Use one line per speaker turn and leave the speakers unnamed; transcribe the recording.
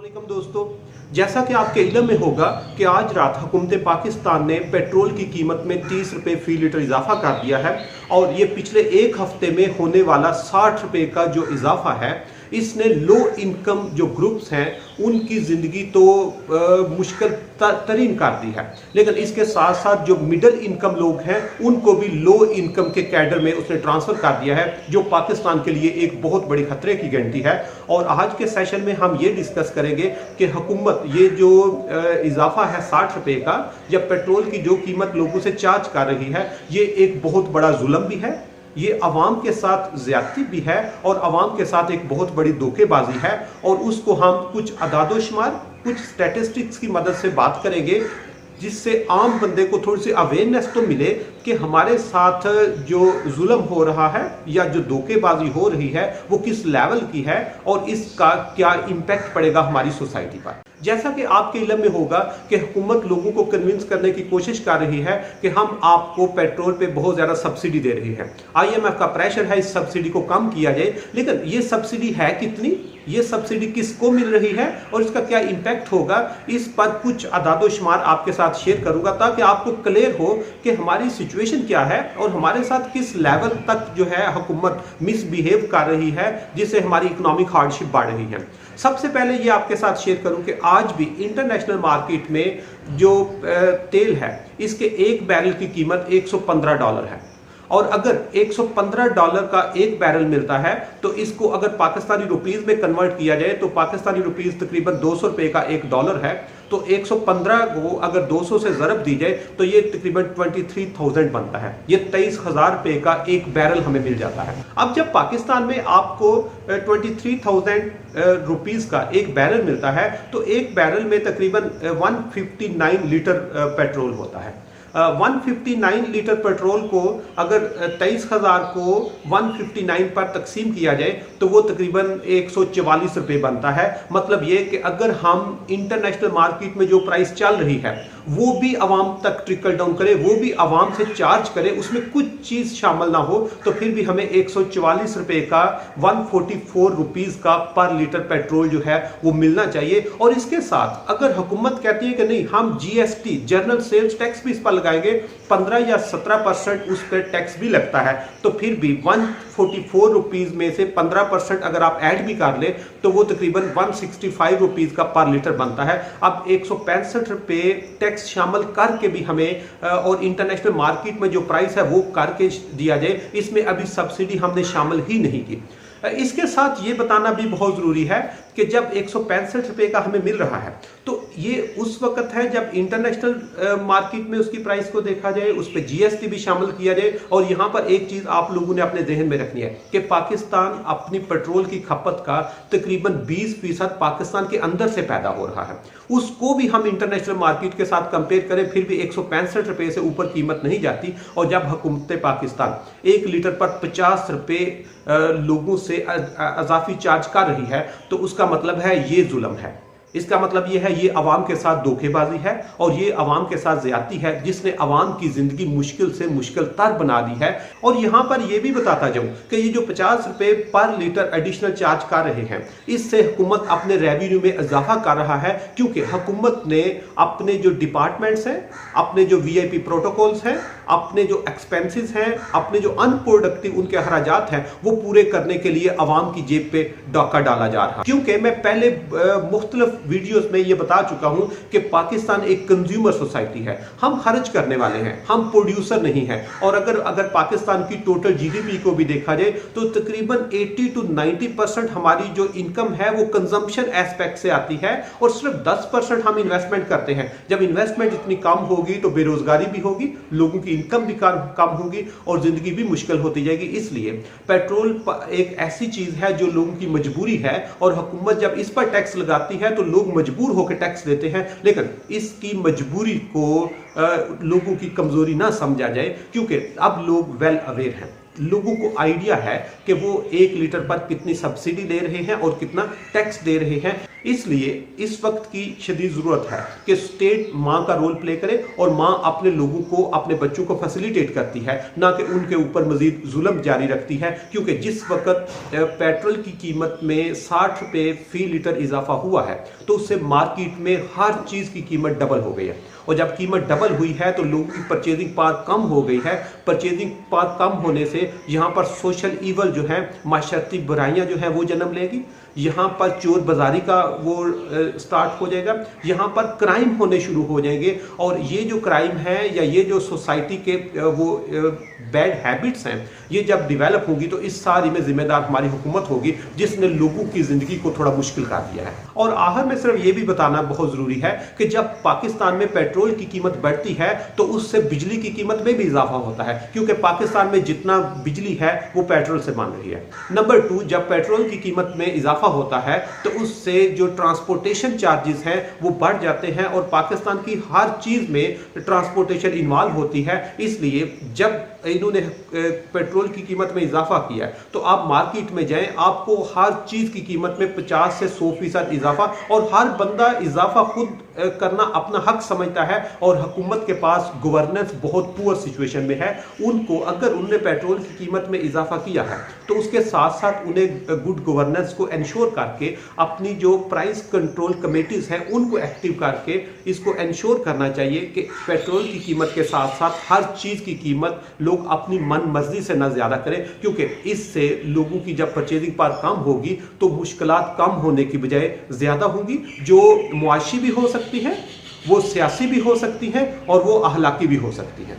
अस्सलामुअलैकुम दोस्तों, जैसा कि आपके इल्म में होगा कि आज रात हुकूमत पाकिस्तान ने पेट्रोल की कीमत में 30 रुपये फी लीटर इजाफा कर दिया है और ये पिछले एक हफ्ते में होने वाला 60 रुपये का जो इजाफा है इसने लो इनकम जो ग्रुप्स हैं उनकी ज़िंदगी तो मुश्किल तरीन कर दी है। लेकिन इसके साथ साथ जो मिडिल इनकम लोग हैं उनको भी लो इनकम के कैडर में उसने ट्रांसफ़र कर दिया है, जो पाकिस्तान के लिए एक बहुत बड़ी खतरे की घंटी है। और आज के सेशन में हम ये डिस्कस करेंगे कि हुकूमत ये जो इजाफा है 60 रुपये का, जब पेट्रोल की जो कीमत लोगों से चार्ज कर रही है, ये एक बहुत बड़ा जुल्म भी है, ये अवाम के साथ ज्यादती भी है और अवाम के साथ एक बहुत बड़ी धोखेबाजी है। और उसको हम कुछ अदादोशुमार, कुछ स्टैटिस्टिक्स की मदद से बात करेंगे, जिससे आम बंदे को थोड़ी सी अवेयरनेस तो मिले कि हमारे साथ जो जुल्म हो रहा है या जो धोखेबाजी हो रही है वो किस लेवल की है और इसका क्या इम्पैक्ट पड़ेगा हमारी सोसाइटी पर। जैसा कि आपके इल्म में होगा कि हुकूमत लोगों को कन्विंस करने की कोशिश कर रही है कि हम आपको पेट्रोल पे बहुत ज़्यादा सब्सिडी दे रही है, IMF का प्रेशर है इस सब्सिडी को कम किया जाए। लेकिन ये सब्सिडी है कितनी, ये सब्सिडी किसको मिल रही है और इसका क्या इम्पैक्ट होगा, इस पर कुछ अदादोशुमार आपके साथ शेयर करूंगा ताकि आपको क्लियर हो कि हमारी सिचुएशन क्या है और हमारे साथ किस लेवल तक जो है हुकूमत मिसबिहेव कर रही है, जिससे हमारी इकोनॉमिक हार्डशिप बढ़ रही है। सबसे पहले ये आपके साथ शेयर करूं कि आज भी इंटरनेशनल मार्केट में जो तेल है इसके एक बैरल की कीमत $115 है और अगर $115 का एक बैरल मिलता है तो इसको अगर पाकिस्तानी रुपीस में कन्वर्ट किया जाए तो पाकिस्तानी रुपीस तकरीबन 200 रुपये का $1 है। तो 115 को अगर 200 से ज़रब दी जाए तो ये तकरीबन 23,000 बनता है, ये 23,000 रुपये का एक बैरल हमें मिल जाता है। अब जब पाकिस्तान में आपको 23,000 रुपीस का एक बैरल मिलता है तो एक बैरल में तकरीबन 159 लीटर पेट्रोल होता है। 159 लीटर पेट्रोल को अगर 23,000 को 159 पर तकसीम किया जाए तो वो तकरीबन 144 रुपये बनता है। मतलब ये कि अगर हम इंटरनेशनल मार्केट में जो प्राइस चल रही है वो भी आवाम तक ट्रिकल डाउन करे, वो भी आवाम से चार्ज करे, उसमें कुछ चीज़ शामिल ना हो, तो फिर भी हमें 144 रुपये का 144 रुपीज़ का पर लीटर पेट्रोल जो है वो मिलना चाहिए। और इसके साथ अगर हुकूमत कहती है कि नहीं हम GST जनरल सेल्स टैक्स भी इस पर लगाएंगे, 15 या 17% उस पर टैक्स भी लगता है, तो फिर भी 144 रुपीज़ में से 15% अगर आप ऐड भी कर ले तो वो तकरीबन 165 रुपीज़ का पर लीटर बनता है। अब 165 रुपये टैक्स शामिल करके भी हमें और इंटरनेशनल मार्केट में जो प्राइस है वो करके दिया जाए, इसमें अभी सब्सिडी हमने शामिल ही नहीं की। इसके साथ ये बताना भी बहुत ज़रूरी है कि जब 165 रुपये का हमें मिल रहा है तो ये उस वक्त है जब इंटरनेशनल मार्केट में उसकी प्राइस को देखा जाए, उस पर GST भी शामिल किया जाए। और यहाँ पर एक चीज़ आप लोगों ने अपने जहन में रखनी है कि पाकिस्तान अपनी पेट्रोल की खपत का तकरीबन 20% पाकिस्तान के अंदर से पैदा हो रहा है, उसको भी हम इंटरनेशनल मार्केट के साथ कंपेयर करें फिर भी 165 रुपये से ऊपर कीमत नहीं जाती। और जब हुकूमत पाकिस्तान 1 लीटर पर 50 रुपये लोगों से अजाफी चार्ज कर रही है तो उसका मतलब है ये जुल्म है, इसका मतलब ये है ये अवाम के साथ धोखेबाजी है और ये अवाम के साथ ज्यादती है, जिसने अवाम की जिंदगी मुश्किल से मुश्किल तर बना दी है। और यहाँ पर यह भी बताता जाऊँ कि ये जो 50 रुपये पर लीटर एडिशनल चार्ज कर रहे हैं इससे हुकूमत अपने रेवेन्यू में इजाफा कर रहा है, क्योंकि हुकूमत ने अपने जो डिपार्टमेंट्स हैं, अपने जो VIP प्रोटोकॉल्स हैं, अपने जो एक्सपेंसेस हैं, अपने जो अनप्रोडक्टिव उनके अखराजात हैं वो पूरे करने के लिए अवाम की जेब पे डाका डाला जा रहा है। क्योंकि मैं पहले मुख्तलिफ वीडियोस में ये बता चुका हूं कि पाकिस्तान एक कंज्यूमर सोसाइटी है, हम खर्च करने वाले हैं, हम प्रोड्यूसर नहीं हैं। और अगर पाकिस्तान की टोटल GDP को भी देखा जाए तो तकरीबन 80 to 90% हमारी जो इनकम है वो कंजम्पशन एस्पेक्ट से आती है और सिर्फ 10% हम इन्वेस्टमेंट करते हैं। जब इन्वेस्टमेंट इतनी कम होगी तो बेरोजगारी भी होगी, लोगों की इनकम भी कम होगी और जिंदगी भी मुश्किल होती जाएगी। इसलिए पेट्रोल एक ऐसी चीज है जो लोगों की मजबूरी है और हुकूमत जब इस पर टैक्स लगाती है तो लोग मजबूर होकर टैक्स देते हैं। लेकिन इसकी मजबूरी को लोगों की कमजोरी ना समझा जाए, क्योंकि अब लोग वेल अवेयर हैं। लोगों को आइडिया है कि वो 1 लीटर पर कितनी सब्सिडी दे रहे हैं और कितना टैक्स दे रहे हैं। इसलिए इस वक्त की शदीद ज़रूरत है कि स्टेट माँ का रोल प्ले करे और माँ अपने लोगों को, अपने बच्चों को फैसिलिटेट करती है, ना कि उनके ऊपर मजीद जुल्म जारी रखती है। क्योंकि जिस वक्त पेट्रोल की कीमत में 60 रुपये फी लीटर इजाफा हुआ है तो उससे मार्केट में हर चीज़ की कीमत डबल हो गई है। और जब कीमत डबल हुई है तो लोगों की परचेजिंग पावर कम हो गई है। परचेजिंग पावर कम होने से यहाँ पर सोशल ईवल जो है, माशरती बुराइयाँ जो हैं वो जन्म लेगी। यहाँ पर चोर बाजारी का वो स्टार्ट हो जाएगा। यहाँ पर क्राइम होने शुरू हो जाएंगे। और ये जो क्राइम है या ये जो सोसाइटी के वो बैड हैबिट्स हैं, ये जब डेवलप होंगी तो इस सारी में जिम्मेदार हमारी हुकूमत होगी, जिसने लोगों की ज़िंदगी को थोड़ा मुश्किल कर दिया है। और आखिर में सिर्फ ये भी बताना बहुत ज़रूरी है कि जब पाकिस्तान में पेट्रोल की कीमत बढ़ती है तो उससे बिजली की कीमत में भी इजाफा होता है, क्योंकि पाकिस्तान में जितना बिजली है वो पेट्रोल से बन रही है। नंबर 2, जब पेट्रोल की कीमत में इजाफा होता है तो उससे जो ट्रांसपोर्टेशन चार्जेस हैं वो बढ़ जाते हैं और पाकिस्तान की हर चीज़ में ट्रांसपोर्टेशन इन्वॉल्व होती है। इसलिए जब इन्होंने पेट्रोल की कीमत में इजाफा किया है तो आप मार्केट में जाएं, आपको हर चीज़ की कीमत में 50 से 100% इजाफा, और हर बंदा इजाफा खुद करना अपना हक समझता है। और हुकूमत के पास गवर्नेंस बहुत पुअर सिचुएशन में है। उनको अगर उनने पेट्रोल की कीमत में इजाफा किया है तो उसके साथ साथ उन्हें गुड गवर्नेंस को इंश्योर करके अपनी जो प्राइस कंट्रोल कमेटीज हैं उनको एक्टिव करके इसको इंश्योर करना चाहिए कि पेट्रोल की कीमत के साथ साथ हर चीज़ की कीमत लोग अपनी मन मर्जी से न ज़्यादा करें। क्योंकि इससे लोगों की जब परचेजिंग पावर कम होगी तो मुश्किलात कम होने की बजाय ज़्यादा होंगी, जो मुआशी भी हो सकती है, वो सियासी भी हो सकती हैं और वो अखलाकी भी हो सकती हैं।